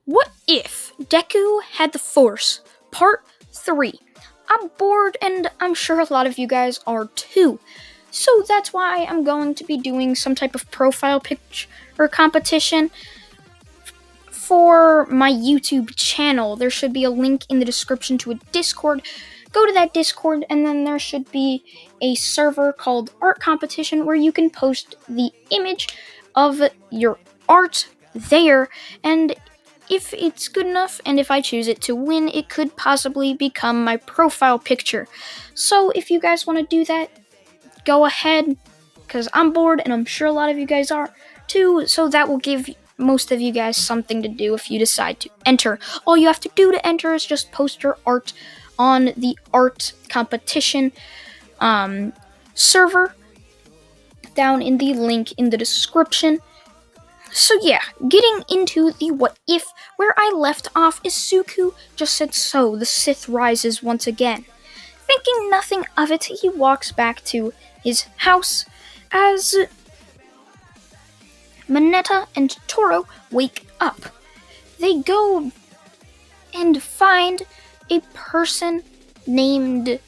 What if Deku had the Force? Part 3. I'm bored and I'm sure a lot of you guys are too. So that's why I'm going to be doing some type of profile picture competition for my YouTube channel. There should be a link in the description to a Discord. Go to that Discord and then there should be a server called Art Competition where you can post the image of your art there, and if it's good enough and if I choose it to win, it could possibly become my profile picture. So if you guys want to do that, go ahead, because I'm bored and I'm sure a lot of you guys are too, so that will give most of you guys something to do if you decide to enter. All you have to do to enter is just post your art on the art competition server down in the link in the description. So yeah, getting into the what if, where I left off, Izuku just said, "So, the Sith rises once again." Thinking nothing of it, he walks back to his house as Mineta and Toro wake up. They go and find a person named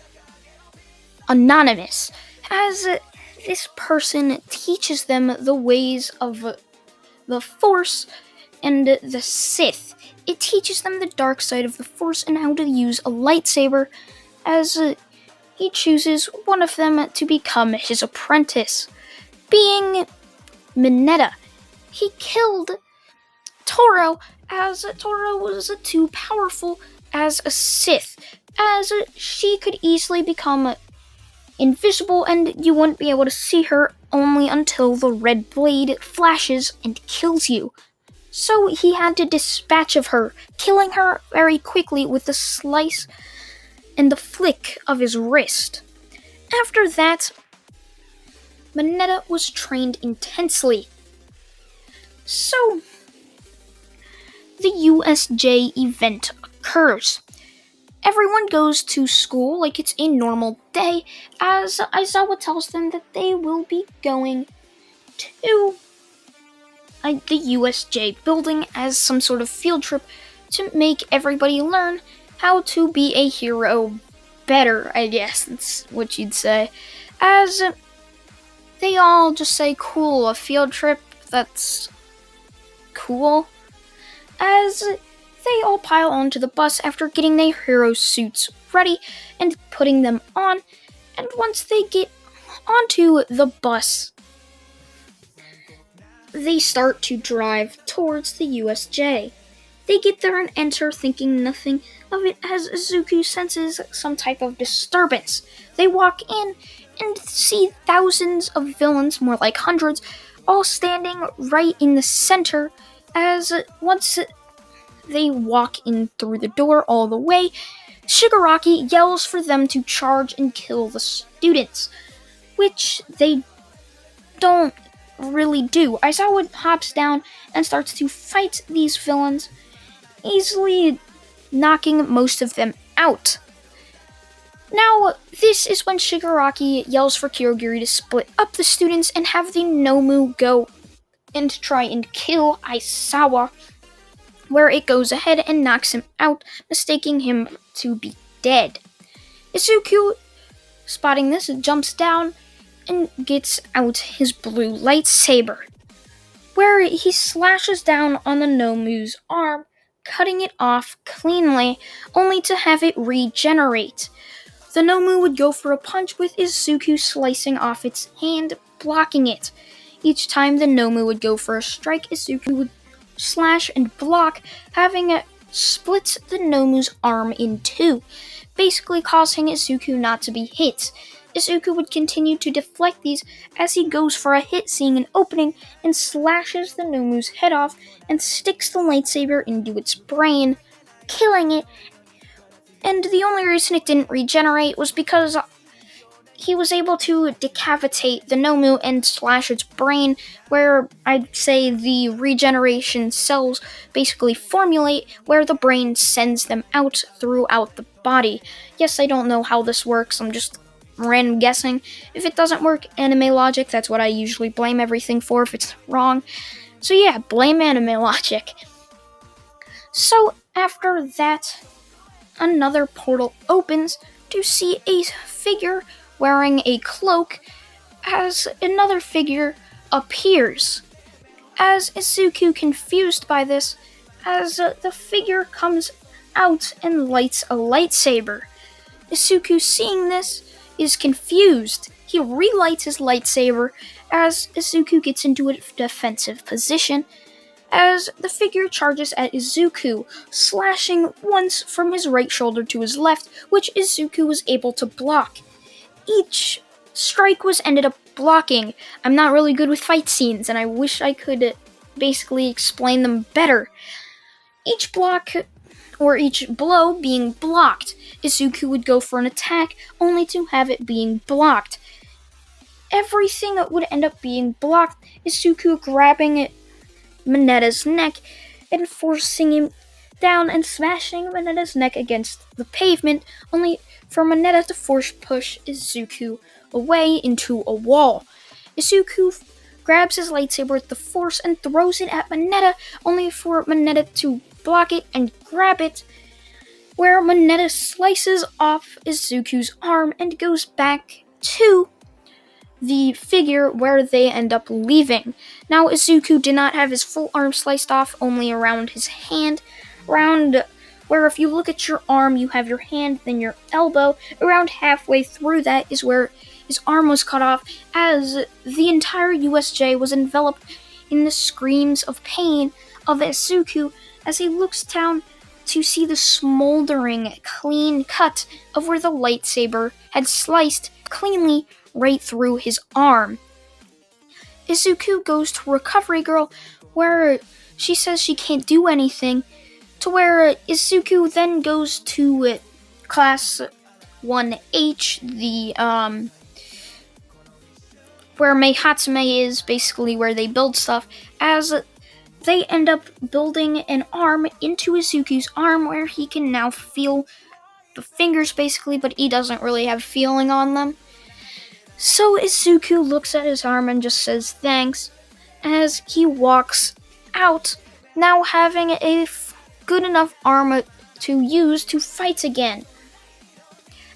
Anonymous, as this person teaches them the ways of the Force and the Sith. It teaches them the dark side of the Force and how to use a lightsaber, as he chooses one of them to become his apprentice, being Mineta. He killed Toro, as Toro was too powerful as a Sith, as she could easily become invisible and you wouldn't be able to see her only until the red blade flashes and kills you. So he had to dispatch of her, killing her very quickly with a slice and the flick of his wrist. After that, Mineta was trained intensely. So, the USJ event occurs. Everyone goes to school like it's a normal day, as Aizawa tells them that they will be going to the USJ building as some sort of field trip to make everybody learn how to be a hero better, I guess that's what you'd say. As they all just say, "Cool, a field trip, that's cool." As they all pile onto the bus after getting their hero suits ready and putting them on, and once they get onto the bus, they start to drive towards the USJ. They get there and enter thinking nothing of it as Izuku senses some type of disturbance. They walk in and see thousands of villains, more like hundreds, all standing right in the center, as once they walk in through the door all the way, Shigaraki yells for them to charge and kill the students, which they don't really do. Aizawa hops down and starts to fight these villains, easily knocking most of them out. Now, this is when Shigaraki yells for Kyogiri to split up the students and have the Nomu go and try and kill Aizawa, where it goes ahead and knocks him out, mistaking him to be dead. Izuku, spotting this, jumps down and gets out his blue lightsaber, where he slashes down on the Nomu's arm, cutting it off cleanly, only to have it regenerate. The Nomu would go for a punch, with Izuku slicing off its hand, blocking it. Each time the Nomu would go for a strike, Izuku would slash and block, having it split the Nomu's arm in two, basically causing Izuku not to be hit. Izuku would continue to deflect these as he goes for a hit, seeing an opening, and slashes the Nomu's head off and sticks the lightsaber into its brain, killing it. And the only reason it didn't regenerate was because he was able to decapitate the Nomu and slash its brain, where I'd say the regeneration cells basically formulate, where the brain sends them out throughout the body. Yes, I don't know how this works, I'm just random guessing. If it doesn't work, anime logic, that's what I usually blame everything for if it's wrong. So yeah, blame anime logic. So after that, another portal opens to see a figure wearing a cloak as another figure appears. As Izuku, confused by this, as the figure comes out and lights a lightsaber. Izuku, seeing this, is confused. He relights his lightsaber as Izuku gets into a defensive position as the figure charges at Izuku, slashing once from his right shoulder to his left, which Izuku was able to block. Each strike was ended up blocking. I'm not really good with fight scenes, and I wish I could basically explain them better. Each block or each blow being blocked, Izuku would go for an attack only to have it being blocked. Everything would end up being blocked, Izuku grabbing Mineta's neck and forcing him down and smashing Mineta's neck against the pavement, only for Mineta to force push Izuku away into a wall. Izuku grabs his lightsaber with the force and throws it at Mineta, only for Mineta to block it and grab it, where Mineta slices off Izuku's arm and goes back to the figure where they end up leaving. Now Izuku did not have his full arm sliced off, only around his hand, around where if you look at your arm, you have your hand, then your elbow. Around halfway through that is where his arm was cut off, as the entire USJ was enveloped in the screams of pain of Izuku as he looks down to see the smoldering, clean cut of where the lightsaber had sliced cleanly right through his arm. Izuku goes to Recovery Girl, where she says she can't do anything, to where Izuku then goes to Class 1H, the, where Meihatsume is, basically where they build stuff, as they end up building an arm into Izuku's arm, where he can now feel the fingers, basically, but he doesn't really have feeling on them. So Izuku looks at his arm and just says thanks as he walks out, now having a good enough arm to use to fight again.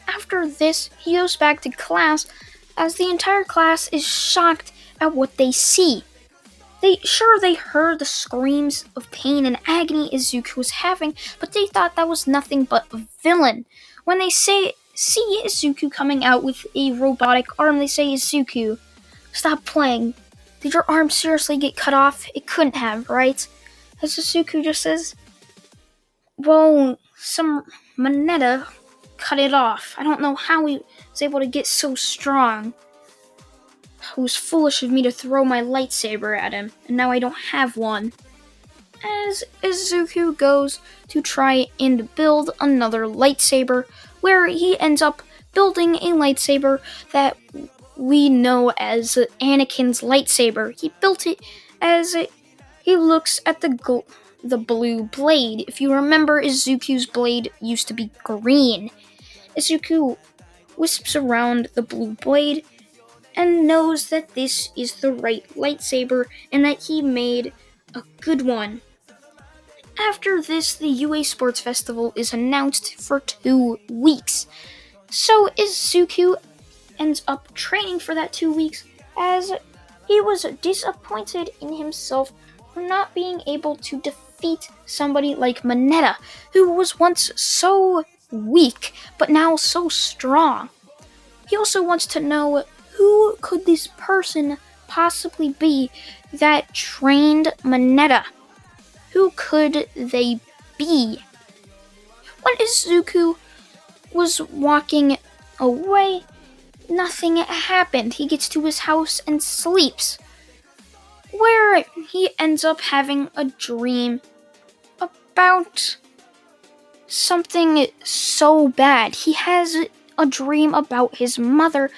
After this, he goes back to class as the entire class is shocked at what they see. They heard the screams of pain and agony Izuku was having, but they thought that was nothing but a villain. When they see Izuku coming out with a robotic arm, they say, Izuku, stop playing. Did your arm seriously get cut off? It couldn't have, right? As Izuku just says, well, some Mineta cut it off. I don't know how he was able to get so strong. It was foolish of me to throw my lightsaber at him, and now I don't have one. As Izuku goes to try and build another lightsaber, where he ends up building a lightsaber that we know as Anakin's lightsaber. He built it as he looks at the blue blade. If you remember, Izuku's blade used to be green. Izuku wisps around the blue blade and knows that this is the right lightsaber and that he made a good one. After this, the UA Sports Festival is announced for 2 weeks. So Izuku ends up training for that 2 weeks as he was disappointed in himself for not being able to defeat somebody like Mineta, who was once so weak but now so strong. He also wants to know who could this person possibly be that trained Mineta. Who could they be? When Izuku was walking away, nothing happened. He gets to his house and sleeps, where he ends up having a dream about something so bad. He has a dream about his mother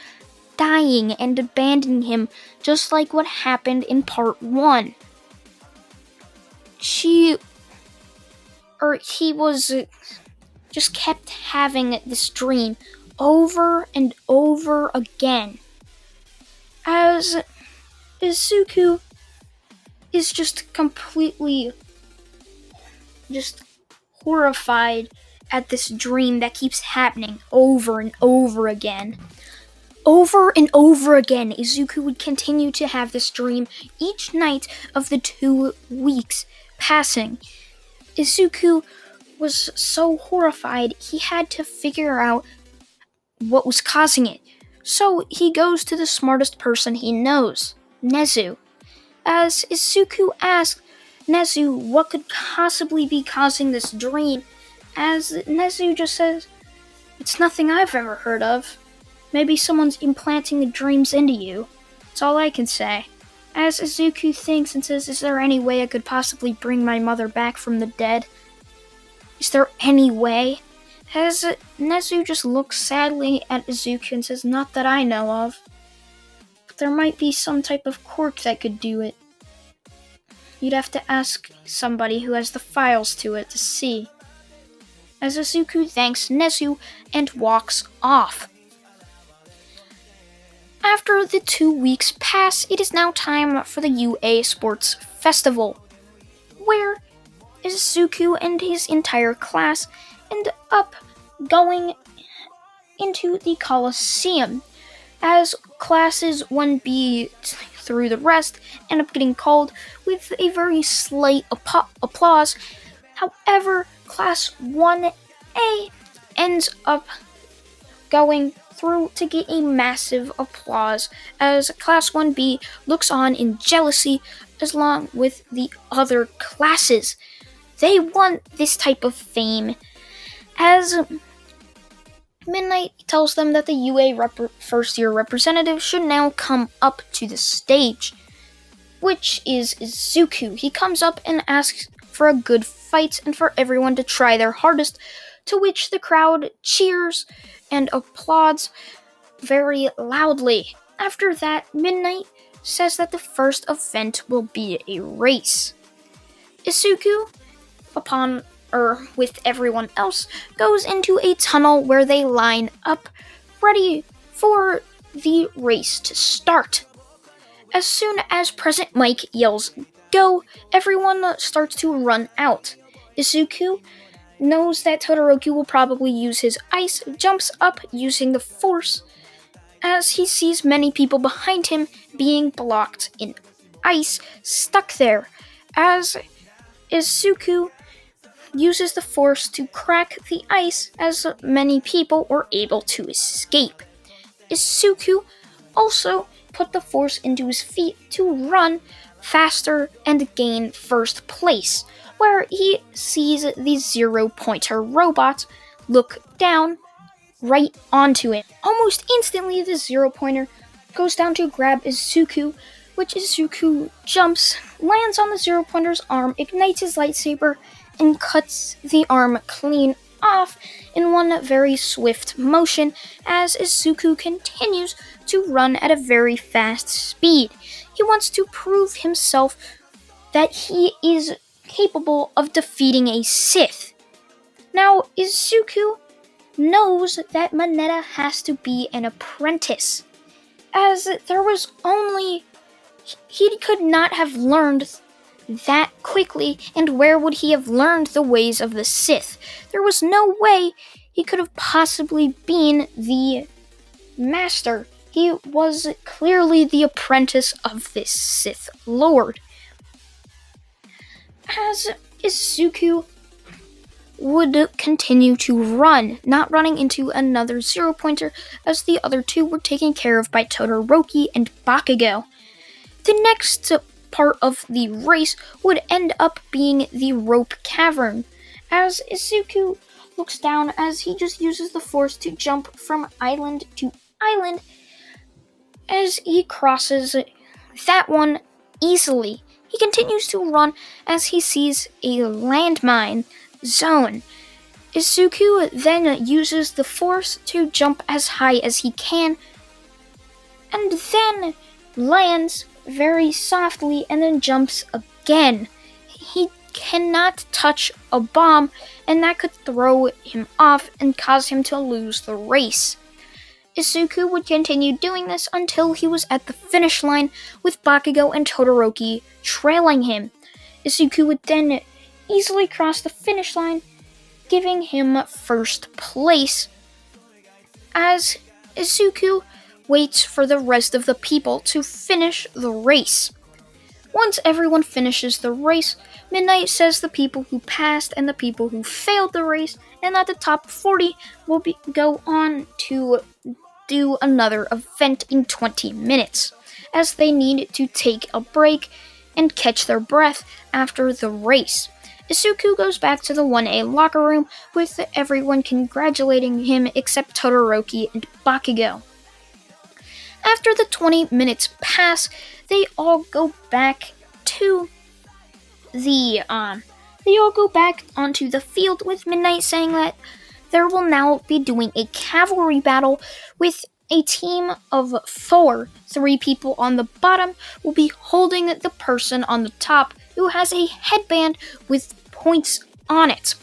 dying and abandoning him, just like what happened in part 1. He was just kept having this dream over and over again, as Izuku is just completely just horrified at this dream that keeps happening over and over again. Over and over again, Izuku would continue to have this dream each night of the 2 weeks passing. Izuku was so horrified, he had to figure out what was causing it. So he goes to the smartest person he knows, Nezu. As Izuku asks Nezu what could possibly be causing this dream, as Nezu just says, "It's nothing I've ever heard of. Maybe someone's implanting the dreams into you. That's all I can say." As Izuku thinks and says, "Is there any way I could possibly bring my mother back from the dead? Is there any way?" As Nezu just looks sadly at Izuku and says, "Not that I know of. But there might be some type of quirk that could do it. You'd have to ask somebody who has the files to it to see." As Izuku thanks Nezu and walks off. After the 2 weeks pass, it is now time for the UA Sports Festival, where Izuku and his entire class end up going into the Coliseum, as classes 1B through the rest end up getting called with a very slight applause. However, Class 1A ends up going through to get a massive applause, as Class 1B looks on in jealousy along with the other classes. They want this type of fame, as Midnight tells them that the UA first year representative should now come up to the stage, which is Izuku. He comes up and asks for a good fight and for everyone to try their hardest, to which the crowd cheers and applauds very loudly. After that, Midnight says that the first event will be a race. Izuku, with everyone else, goes into a tunnel where they line up, ready for the race to start. As soon as President Mike yells "Go!", everyone starts to run out. Izuku knows that Todoroki will probably use his ice, jumps up using the force, as he sees many people behind him being blocked in ice, stuck there, as Izuku uses the force to crack the ice, as many people were able to escape. Izuku also put the force into his feet to run faster and gain first place, where he sees the zero-pointer robot look down right onto him. Almost instantly, the zero-pointer goes down to grab Izuku, which Izuku jumps, lands on the zero-pointer's arm, ignites his lightsaber, and cuts the arm clean off in one very swift motion, as Izuku continues to run at a very fast speed. He wants to prove himself that he is capable of defeating a Sith. Now, Izuku knows that Mineta has to be an apprentice, as he could not have learned that quickly, and where would he have learned the ways of the Sith? There was no way he could have possibly been the master. He was clearly the apprentice of this Sith Lord. As Izuku would continue to run, not running into another zero-pointer, as the other two were taken care of by Todoroki and Bakugo. The next part of the race would end up being the rope cavern, as Izuku looks down as he just uses the force to jump from island to island, as he crosses that one easily. He continues to run as he sees a landmine zone. Izuku then uses the force to jump as high as he can, and then lands very softly and then jumps again. He cannot touch a bomb, and that could throw him off and cause him to lose the race. Izuku would continue doing this until he was at the finish line, with Bakugo and Todoroki trailing him. Izuku would then easily cross the finish line giving him first place as Izuku waits for the rest of the people to finish the race. Once everyone finishes the race, Midnight says the people who passed and the people who failed the race and that the top 40 will go on to do another event in 20 minutes, as they need to take a break and catch their breath after the race. Izuku goes back to the 1A locker room with everyone congratulating him except Todoroki and Bakugo. After the 20 minutes pass, they all go back to the onto the field with Midnight saying that there will now be doing a cavalry battle with a team of 4. 3 people on the bottom will be holding the person on the top who has a headband with points on it.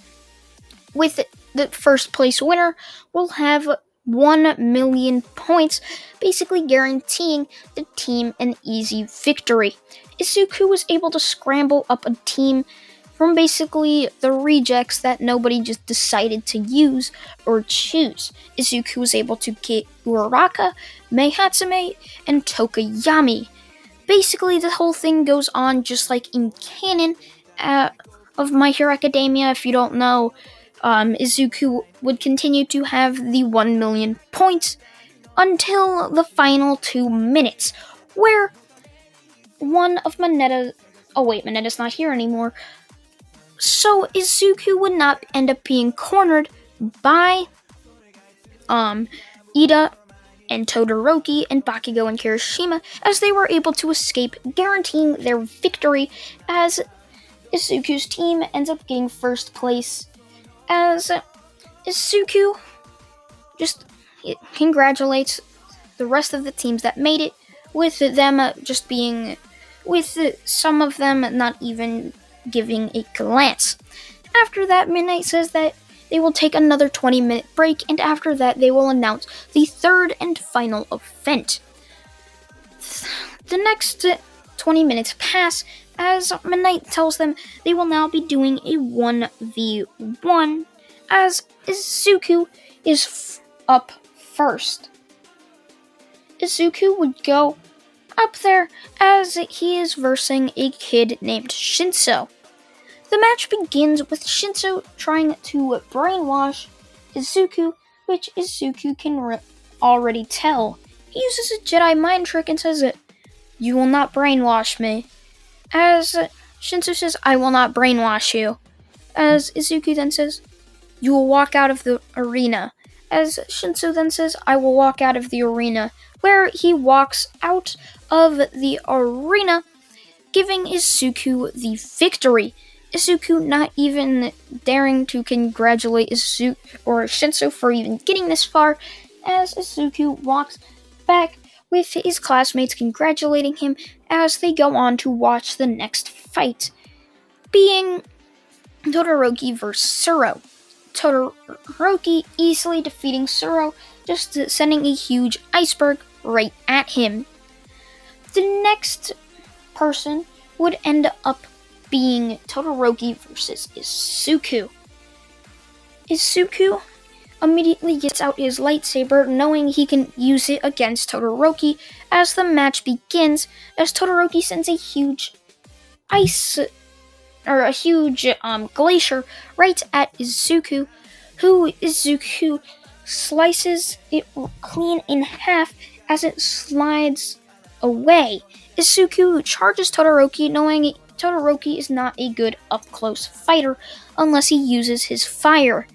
With the first place winner will have 1 million points, basically guaranteeing the team an easy victory. Izuku was able to scramble up a team from basically the rejects that nobody just decided to use or choose. Izuku was able to get Uraraka, Meihatsume, and Tokoyami. Basically, the whole thing goes on just like in canon of My Hero Academia. If you don't know, Izuku would continue to have the 1 million points until the final 2 minutes, where one of Mineta's not here anymore, so Izuku would not end up being cornered by Ida and Todoroki and Bakugo and Kirishima, as they were able to escape, guaranteeing their victory, as Izuku's team ends up getting first place, as Izuku just congratulates the rest of the teams that made it, with them with some of them not even giving a glance. After that, Midnight says that they will take another 20-minute break, and after that they will announce the third and final event. The next 20 minutes pass as Midnight tells them they will now be doing a 1v1, as Izuku is up first. Izuku would go up there as he is versing a kid named Shinso. The match begins with Shinso trying to brainwash Izuku, which Izuku can already tell. He uses a Jedi mind trick and says, "You will not brainwash me." As Shinso says, "I will not brainwash you." As Izuku then says, "You will walk out of the arena." As Shinso then says, "I will walk out of the arena," where he walks out of the arena, giving Izuku the victory. Izuku not even daring to congratulate Izuku or Shinso for even getting this far, as Izuku walks back with his classmates congratulating him as they go on to watch the next fight, being Todoroki vs. Suro. Todoroki easily defeating Suro, just sending a huge iceberg right at him. The next person would end up being Todoroki versus Izuku. Izuku immediately gets out his lightsaber, knowing he can use it against Todoroki as the match begins, as Todoroki sends a huge glacier right at Izuku, who Izuku slices it clean in half as it slides away. Izuku charges Todoroki, knowing Todoroki is not a good up-close fighter unless he uses his fire.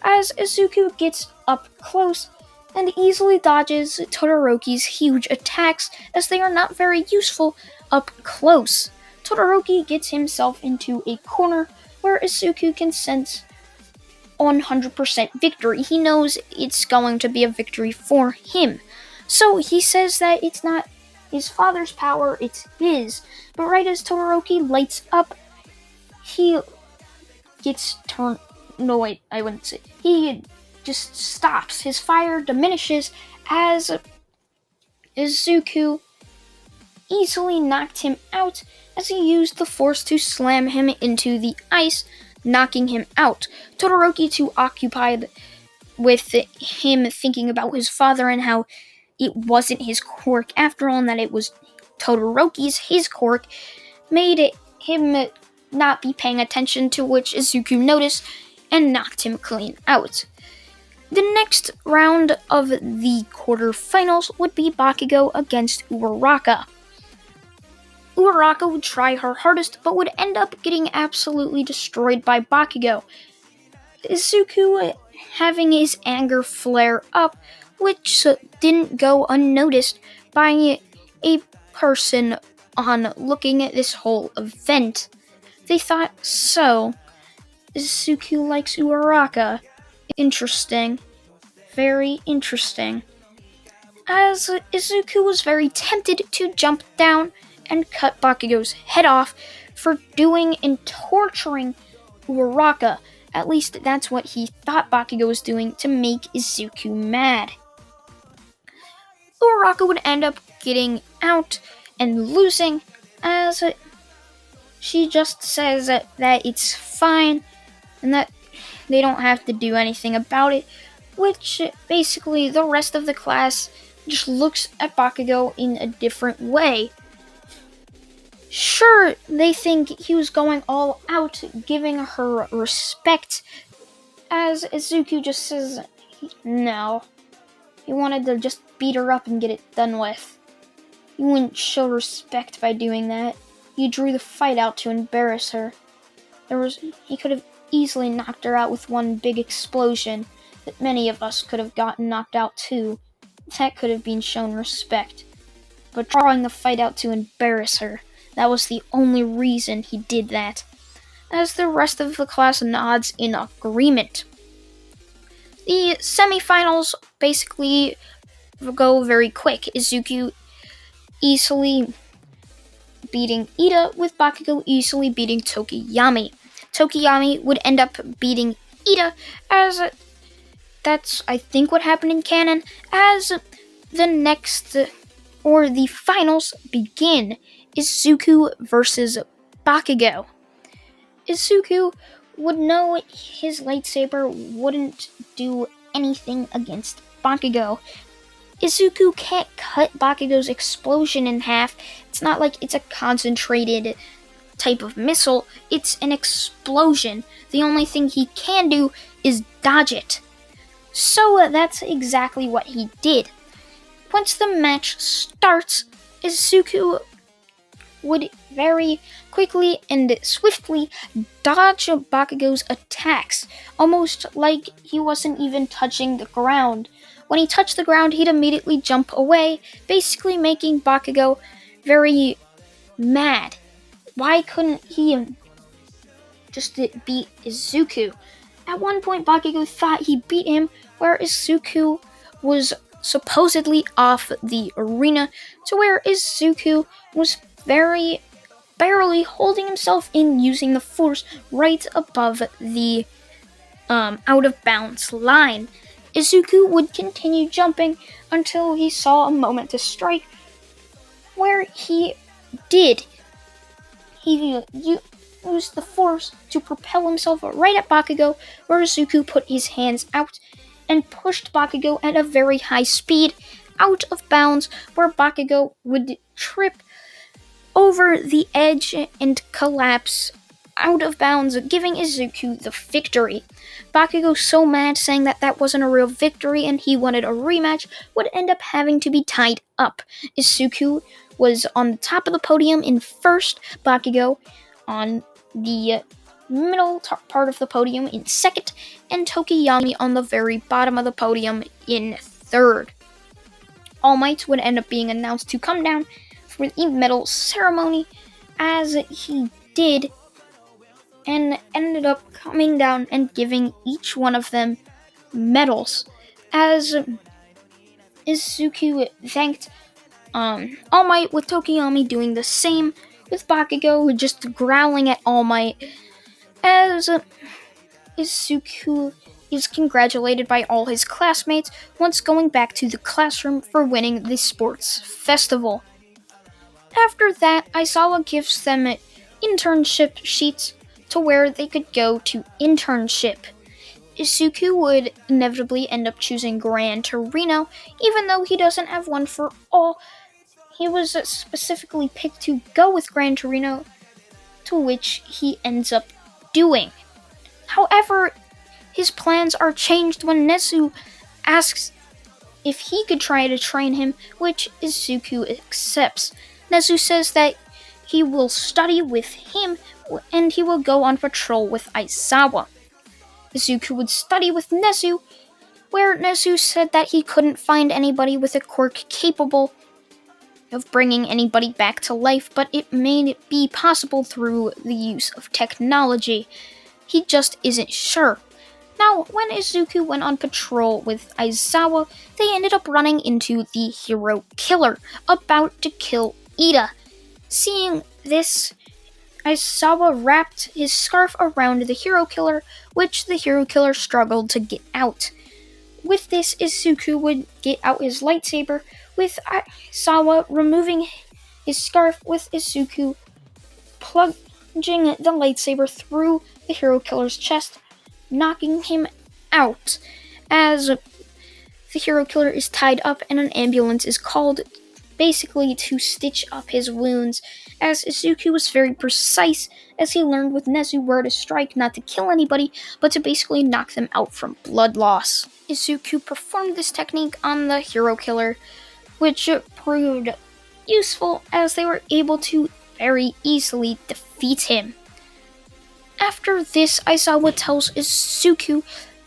As Izuku gets up close and easily dodges Todoroki's huge attacks, as they are not very useful up close. Todoroki gets himself into a corner where Izuku can sense 100% victory. He knows it's going to be a victory for him. So he says that it's not his father's power, it's his. But right as Todoroki lights up, he gets turned. No, wait, I wouldn't say. He just stops. His fire diminishes as Izuku easily knocked him out as he used the force to slam him into the ice, knocking him out. Todoroki, too occupied with him thinking about his father and how it wasn't his quirk after all, and that it was Todoroki's, his quirk, made him not be paying attention, to which Izuku noticed and knocked him clean out. The next round of the quarterfinals would be Bakugo against Uraraka. Uraraka would try her hardest, but would end up getting absolutely destroyed by Bakugo. Izuku having his anger flare up, which didn't go unnoticed by a person on looking at this whole event. They thought, so, Izuku likes Uraraka. Interesting. Very interesting. As Izuku was very tempted to jump down and cut Bakugo's head off for doing and torturing Uraraka. At least that's what he thought Bakugo was doing to make Izuku mad. Uraraka would end up getting out and losing, as she just says that it's fine and that they don't have to do anything about it, which basically the rest of the class just looks at Bakugo in a different way. Sure, they think he was going all out, giving her respect, as Izuku just says no. He wanted to just beat her up and get it done with. You wouldn't show respect by doing that. You drew the fight out to embarrass her. He could have easily knocked her out with one big explosion that many of us could have gotten knocked out too. That could have been shown respect. But drawing the fight out to embarrass her, that was the only reason he did that. As the rest of the class nods in agreement. The semifinals basically go very quick. Izuku easily beating Ida, with Bakugo easily beating Tokiyami. Tokiyami would end up beating Ida, as that's, I think, what happened in canon, as the finals begin. Izuku versus Bakugo. Izuku would know his lightsaber wouldn't do anything against Bakugo. Izuku can't cut Bakugo's explosion in half. It's not like it's a concentrated type of missile. It's an explosion. The only thing he can do is dodge it. So that's exactly what he did. Once the match starts, Izuku would very quickly and swiftly dodge Bakugo's attacks, almost like he wasn't even touching the ground. When he touched the ground, he'd immediately jump away, basically making Bakugo very mad. Why couldn't he just beat Izuku? At one point, Bakugo thought he beat him, where Izuku was supposedly off the arena, to where Izuku was very barely holding himself in, using the force right above the out of bounds line. Izuku would continue jumping until he saw a moment to strike, where he did. He used the force to propel himself right at Bakugo, where Izuku put his hands out and pushed Bakugo at a very high speed out of bounds, where Bakugo would trip over the edge and collapse out of bounds, giving Izuku the victory. Bakugo, so mad, saying that wasn't a real victory and he wanted a rematch, would end up having to be tied up. Izuku was on the top of the podium in first, Bakugo on the middle part of the podium in second, and Tokiyami on the very bottom of the podium in third. All Might would end up being announced to come down for the medal ceremony, as he did, and ended up coming down and giving each one of them medals, as Izuku thanked All Might, with Tokiyami doing the same, with Bakugo just growling at All Might, as Izuku is congratulated by all his classmates once going back to the classroom for winning the sports festival. After that, Aizawa gives them internship sheets, to where they could go to internship. Izuku would inevitably end up choosing Gran Torino, even though he doesn't have one for all. He was specifically picked to go with Gran Torino, to which he ends up doing. However, his plans are changed when Nezu asks if he could try to train him, which Izuku accepts. Nezu says that he will study with him and he will go on patrol with Aizawa. Izuku would study with Nezu, where Nezu said that he couldn't find anybody with a quirk capable of bringing anybody back to life, but it may be possible through the use of technology. He just isn't sure. Now, when Izuku went on patrol with Aizawa, they ended up running into the hero killer, about to kill Ida. Seeing this, Aizawa wrapped his scarf around the hero killer, which the hero killer struggled to get out. With this, Izuku would get out his lightsaber, with Aizawa removing his scarf, with Izuku plunging the lightsaber through the hero killer's chest, knocking him out. As the hero killer is tied up and an ambulance is called, basically to stitch up his wounds, as Izuku was very precise, as he learned with Nezu where to strike, not to kill anybody, but to basically knock them out from blood loss. Izuku performed this technique on the hero killer, which proved useful as they were able to very easily defeat him. After this, Aizawa tells Izuku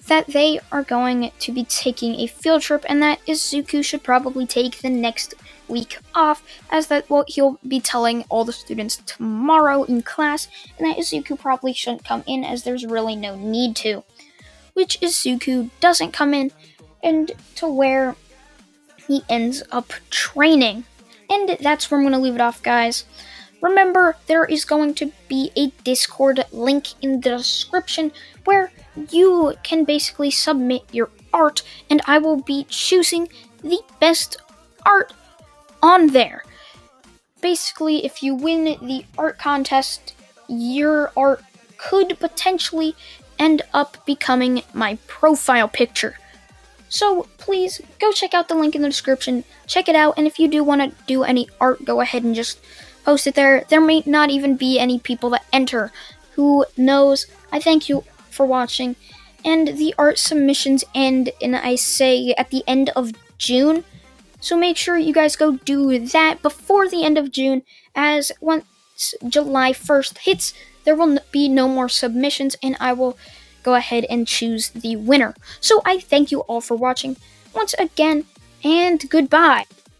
that they are going to be taking a field trip and that Izuku should probably take the next week off, as that what he'll be telling all the students tomorrow in class, and that Izuku probably shouldn't come in as there's really no need to. Which Izuku doesn't come in, and to where he ends up training. And that's where I'm going to leave it off, guys. Remember, there is going to be a Discord link in the description where you can basically submit your art, and I will be choosing the best art on there. Basically, if you win the art contest, your art could potentially end up becoming my profile picture. So please go check out the link in the description, check it out, and if you do want to do any art, go ahead and just post it there. There may not even be any people that enter. Who knows? I thank you for watching. And the art submissions end, and I say at the end of June. So make sure you guys go do that before the end of June, as once July 1st hits, there will be no more submissions, and I will go ahead and choose the winner. So I thank you all for watching once again, and goodbye.